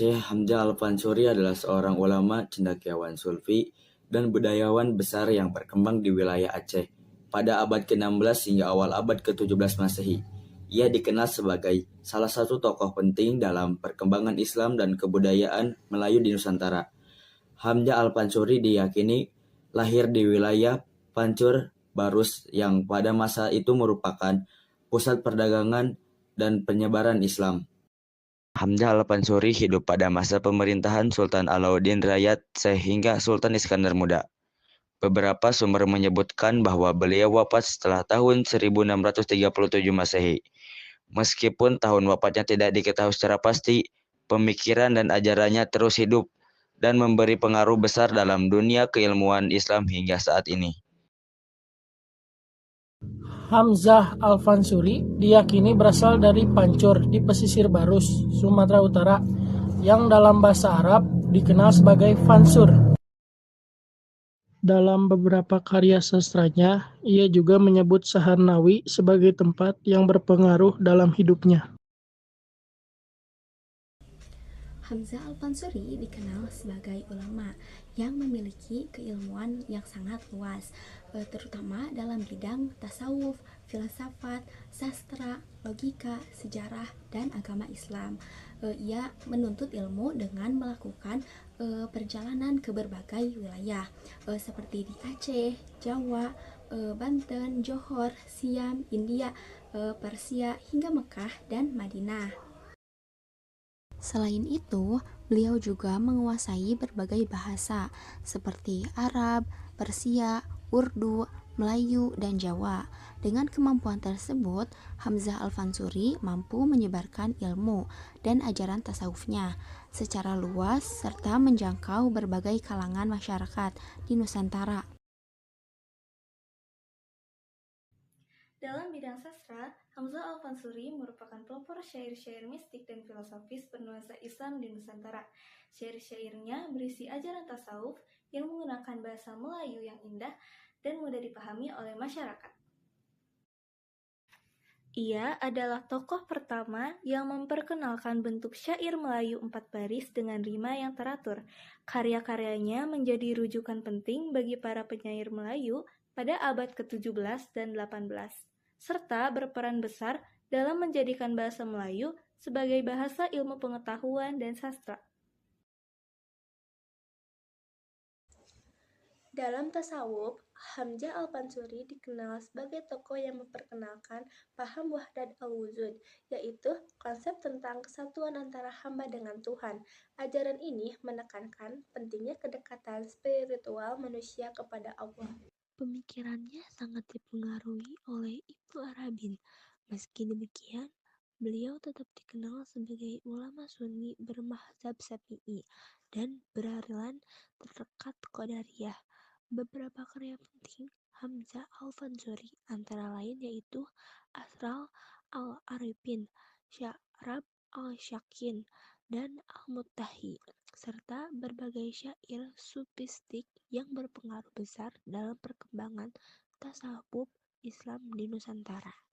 Syekh Hamzah Al-Fansuri adalah seorang ulama, cendekiawan sufi, dan budayawan besar yang berkembang di wilayah Aceh pada abad ke-16 hingga awal abad ke-17 Masehi. Ia dikenal sebagai salah satu tokoh penting dalam perkembangan Islam dan kebudayaan Melayu di Nusantara. Hamzah Al-Fansuri diyakini lahir di wilayah Pancur Barus yang pada masa itu merupakan pusat perdagangan dan penyebaran Islam. Hamzah Al-Fansuri hidup pada masa pemerintahan Sultan Alauddin Rayat sehingga Sultan Iskandar Muda. Beberapa sumber menyebutkan bahwa beliau wafat setelah tahun 1637 Masehi. Meskipun tahun wafatnya tidak diketahui secara pasti, pemikiran dan ajarannya terus hidup dan memberi pengaruh besar dalam dunia keilmuan Islam hingga saat ini. Hamzah Al-Fansuri diyakini berasal dari Pancur di pesisir Barus, Sumatera Utara, yang dalam bahasa Arab dikenal sebagai Fansur. Dalam beberapa karya sastranya, ia juga menyebut Saharnawi sebagai tempat yang berpengaruh dalam hidupnya. Hamzah Al-Fansuri dikenal sebagai ulama yang memiliki keilmuan yang sangat luas, terutama dalam bidang tasawuf, filsafat, sastra, logika, sejarah, dan agama Islam. Ia menuntut ilmu dengan melakukan perjalanan ke berbagai wilayah, seperti di Aceh, Jawa, Banten, Johor, Siam, India, Persia, hingga Mekah dan Madinah. Selain itu, beliau juga menguasai berbagai bahasa seperti Arab, Persia, Urdu, Melayu, dan Jawa. Dengan kemampuan tersebut, Hamzah Al-Fansuri mampu menyebarkan ilmu dan ajaran tasawufnya secara luas serta menjangkau berbagai kalangan masyarakat di Nusantara. Dalam bidang sastra, Hamzah Al-Fansuri merupakan pelopor syair-syair mistik dan filosofis bernuansa Islam di Nusantara. Syair-syairnya berisi ajaran tasawuf yang menggunakan bahasa Melayu yang indah dan mudah dipahami oleh masyarakat. Ia adalah tokoh pertama yang memperkenalkan bentuk syair Melayu 4 baris dengan rima yang teratur. Karya-karyanya menjadi rujukan penting bagi para penyair Melayu pada abad ke-17 dan 18, serta berperan besar dalam menjadikan bahasa Melayu sebagai bahasa ilmu pengetahuan dan sastra. Dalam tasawuf, Hamzah Al-Fansuri dikenal sebagai tokoh yang memperkenalkan paham wahdat al-wujud, yaitu konsep tentang kesatuan antara hamba dengan Tuhan. Ajaran ini menekankan pentingnya kedekatan spiritual manusia kepada Allah. Pemikirannya sangat dipengaruhi oleh Ibnu Arabin. Meski demikian, beliau tetap dikenal sebagai ulama Sunni bermazhab Syafi'i dan beraliran terdekat Qadariyah. Beberapa karya penting Hamzah Al-Fansuri antara lain yaitu Asrar Al-Arifin, Syarab Al-Syakin, dan Al-Muttahi, serta berbagai syair sufistik yang berpengaruh besar dalam perkembangan tasawuf Islam di Nusantara.